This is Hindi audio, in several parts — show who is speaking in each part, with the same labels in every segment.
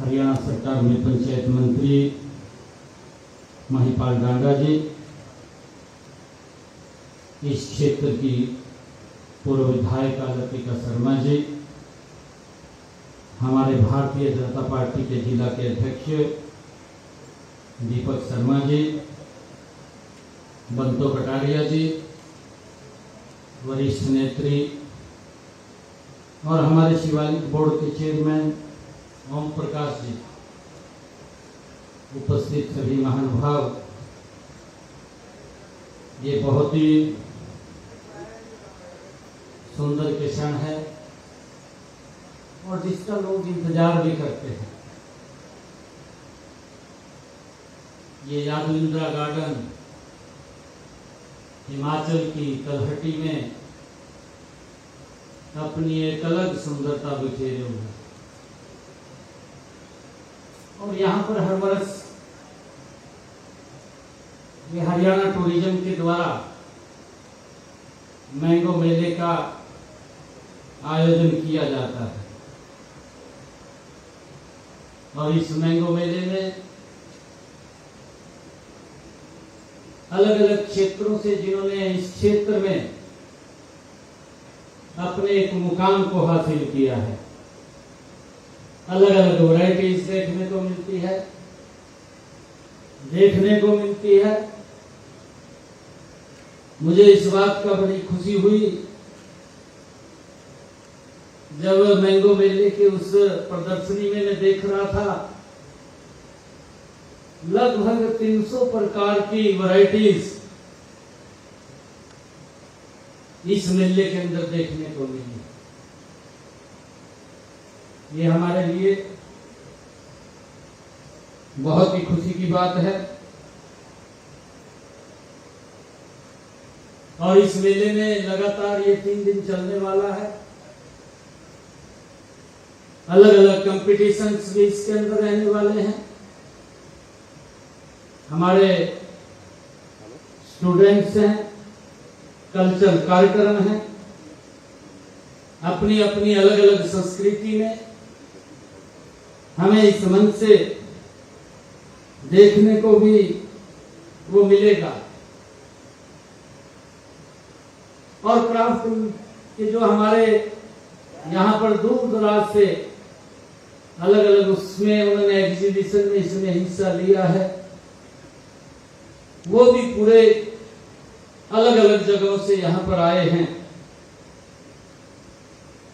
Speaker 1: हरियाणा सरकार में पंचायत मंत्री महिपाल डांगा जी, इस क्षेत्र की पूर्व विधायक लतिका शर्मा जी, हमारे भारतीय जनता पार्टी के जिला के अध्यक्ष दीपक शर्मा जी, बंतो कटारिया जी, वरिष्ठ नेत्री और हमारे शिवालिक बोर्ड के चेयरमैन ओम प्रकाश जी, उपस्थित सभी महानुभाव, ये बहुत ही सुंदर के क्षण है और जिसका लोग इंतजार भी करते हैं। ये यादव इंदिरा गार्डन हिमाचल की तलहटी में अपनी एक अलग सुंदरता बिखेरे हुए है और यहाँ पर हर वर्ष ये हरियाणा टूरिज्म के द्वारा मैंगो मेले का आयोजन किया जाता है और इस मैंगो मेले में अलग अलग क्षेत्रों से जिन्होंने इस क्षेत्र में अपने एक मुकाम को हासिल किया है, अलग अलग वैरायटीज देखने को मिलती है। मुझे इस बात का बड़ी खुशी हुई जब मैंगो मेले के उस प्रदर्शनी में मैं देख रहा था, लगभग 300 प्रकार की वैरायटीज इस मेले के अंदर देखने को मिली। ये हमारे लिए बहुत ही खुशी की बात है और इस मेले में लगातार ये 3 दिन चलने वाला है। अलग अलग कंपटीशंस भी इसके अंदर रहने वाले हैं। हमारे स्टूडेंट्स हैं, कल्चरल कार्यक्रम हैं, अपनी अपनी अलग अलग संस्कृति में हमें इस मंच से देखने को भी वो मिलेगा और क्राफ्ट के जो हमारे यहाँ पर दूर दराज से अलग अलग उसमें उन्होंने एग्जीबिशन में इसमें हिस्सा लिया है, वो भी पूरे अलग अलग जगहों से यहाँ पर आए हैं।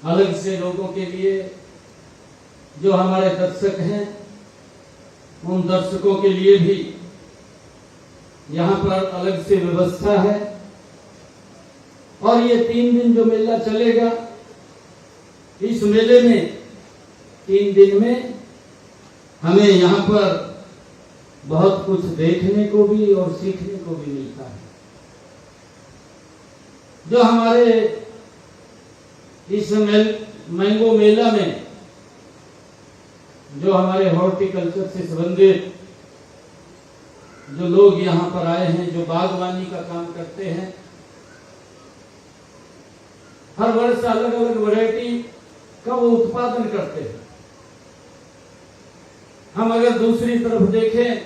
Speaker 1: अलग से लोगों के लिए जो हमारे दर्शक हैं, उन दर्शकों के लिए भी यहाँ पर अलग से व्यवस्था है और ये 3 दिन जो मेला चलेगा, इस मेले में 3 दिन में हमें यहाँ पर बहुत कुछ देखने को भी और सीखने को भी मिलता है। जो हमारे इस मैंगो मेला में जो हमारे हॉर्टिकल्चर से संबंधित जो लोग यहाँ पर आए हैं, जो बागवानी का काम करते हैं, हर वर्ष अलग अलग वैरायटी का वो उत्पादन करते हैं। हम अगर दूसरी तरफ देखें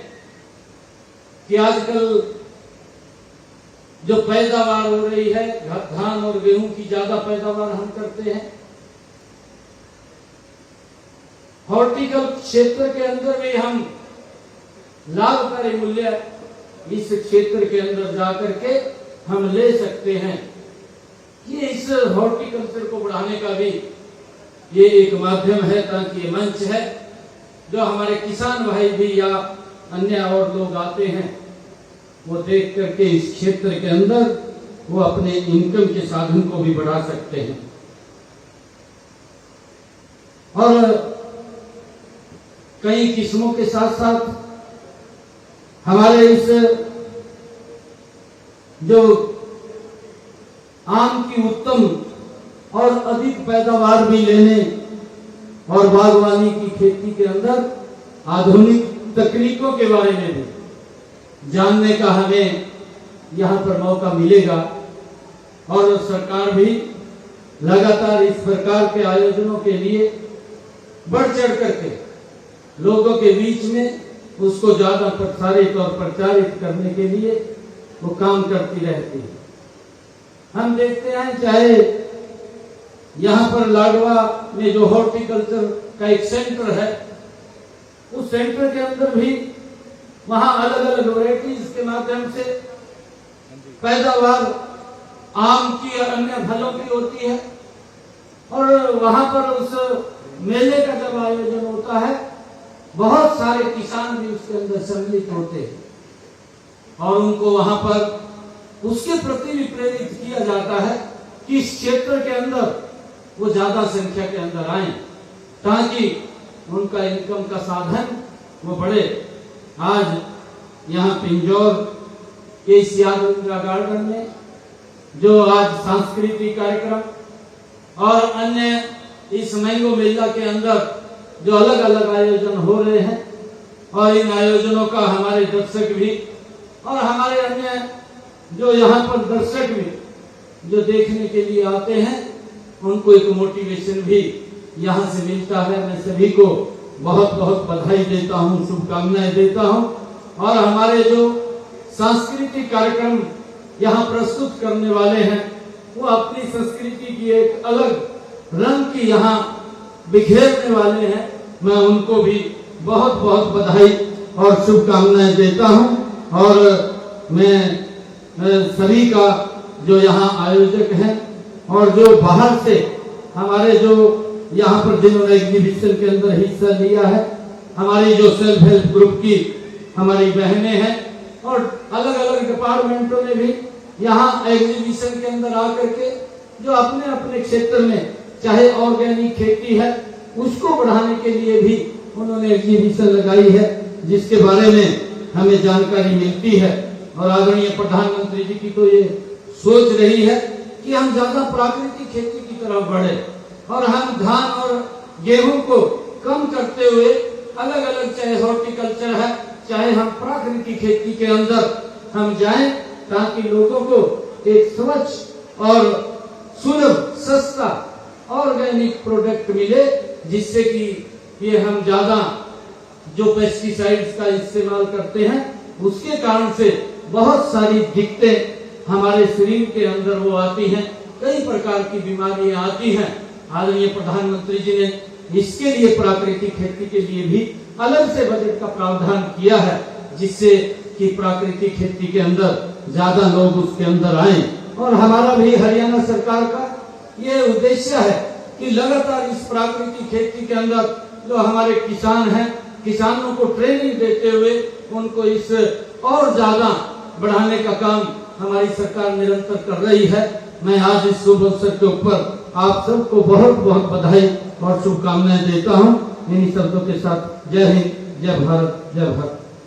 Speaker 1: कि आजकल जो पैदावार हो रही है, धान और गेहूं की ज्यादा पैदावार हम करते हैं। हॉर्टिकल्चर क्षेत्र के अंदर भी हम लाभकारी मूल्य इस क्षेत्र के अंदर जाकर के हम ले सकते हैं। ये इस हॉर्टिकल्चर को बढ़ाने का भी ये एक माध्यम है, ताकि ये मंच है जो हमारे किसान भाई भी या अन्य और लोग आते हैं, वो देख करके इस क्षेत्र के अंदर वो अपने इनकम के साधन को भी बढ़ा सकते हैं। और कई किस्मों के साथ साथ हमारे इस जो आम की उत्तम और अधिक पैदावार भी लेने और बागवानी की खेती के अंदर आधुनिक तकनीकों के बारे में भी जानने का हमें यहाँ पर मौका मिलेगा और सरकार भी लगातार इस प्रकार के आयोजनों के लिए बढ़ चढ़ करके लोगों के बीच में उसको ज्यादा प्रसारित और प्रचारित करने के लिए वो काम करती रहती है। हम देखते हैं चाहे यहाँ पर लाडवा में जो हॉर्टिकल्चर का एक सेंटर है, उस सेंटर के अंदर भी वहाँ अलग अलग वैरायटीज के माध्यम से पैदावार आम की और अन्य फलों की होती है। और वहाँ पर उस मेले का जब आयोजन होता है, बहुत सारे किसान भी उसके अंदर सम्मिलित होते हैं और उनको वहाँ पर उसके प्रति भी प्रेरित किया जाता है कि इस क्षेत्र के अंदर वो ज्यादा संख्या के अंदर आए ताकि उनका इनकम का साधन वो बढ़े। आज यहाँ पिंजौर के इस याद इंदिरा गार्डन में जो आज सांस्कृतिक कार्यक्रम और अन्य इस मैंगो मेला के अंदर जो अलग अलग आयोजन हो रहे हैं और इन आयोजनों का हमारे दर्शक भी और हमारे अन्य जो यहाँ पर दर्शक भी जो देखने के लिए आते हैं, उनको एक मोटिवेशन भी यहाँ से मिलता है। मैं सभी को बहुत बहुत बधाई देता हूँ, शुभकामनाएं देता हूँ। और हमारे जो सांस्कृतिक कार्यक्रम यहाँ प्रस्तुत करने वाले हैं, वो अपनी संस्कृति की एक अलग रंग की यहाँ बिखेरने वाले हैं। मैं उनको भी बहुत बहुत बधाई और शुभकामनाएं देता हूँ। और मैं सभी का जो यहाँ आयोजक हैं और जो बाहर से हमारे जो यहाँ पर जिन्होंने एग्जीबिशन के अंदर हिस्सा लिया है, हमारी जो सेल्फ हेल्प ग्रुप की हमारी बहनें हैं और अलग अलग डिपार्टमेंटों ने भी यहाँ एग्जीबिशन के अंदर आकर के जो अपने अपने क्षेत्र में चाहे ऑर्गेनिक खेती है उसको बढ़ाने के लिए भी उन्होंने एग्जीबिशन लगाई है, जिसके बारे में हमें जानकारी मिलती है। और आदरणीय प्रधानमंत्री जी की तो ये सोच रही है कि हम ज्यादा प्राकृतिक खेती की तरफ बढ़े और हम धान और गेहूं को कम करते हुए अलग अलग चाहे हॉर्टिकल्चर है चाहे हम प्राकृतिक खेती के अंदर हम जाएं, ताकि लोगों को एक स्वच्छ और सुलभ सस्ता ऑर्गेनिक प्रोडक्ट मिले, जिससे कि ये हम ज्यादा जो पेस्टिसाइड्स का इस्तेमाल करते हैं उसके कारण से बहुत सारी दिक्कतें हमारे शरीर के अंदर वो आती हैं, कई प्रकार की बीमारियां आती हैं। आदरणीय प्रधानमंत्री जी ने इसके लिए प्राकृतिक खेती के लिए भी अलग से बजट का प्रावधान किया है, जिससे कि प्राकृतिक खेती के अंदर ज्यादा लोग उसके अंदर आए। और हमारा भी हरियाणा सरकार का ये उद्देश्य है कि लगातार इस प्राकृतिक खेती के अंदर जो हमारे किसान हैं, किसानों को ट्रेनिंग देते हुए उनको इस और ज्यादा बढ़ाने का काम हमारी सरकार निरंतर कर रही है। मैं आज इस शुभ अवसर के ऊपर आप सबको बहुत बहुत बधाई और शुभकामनाएं देता हूं। इन्हीं शब्दों के साथ जय हिंद, जय भारत, जय भारत।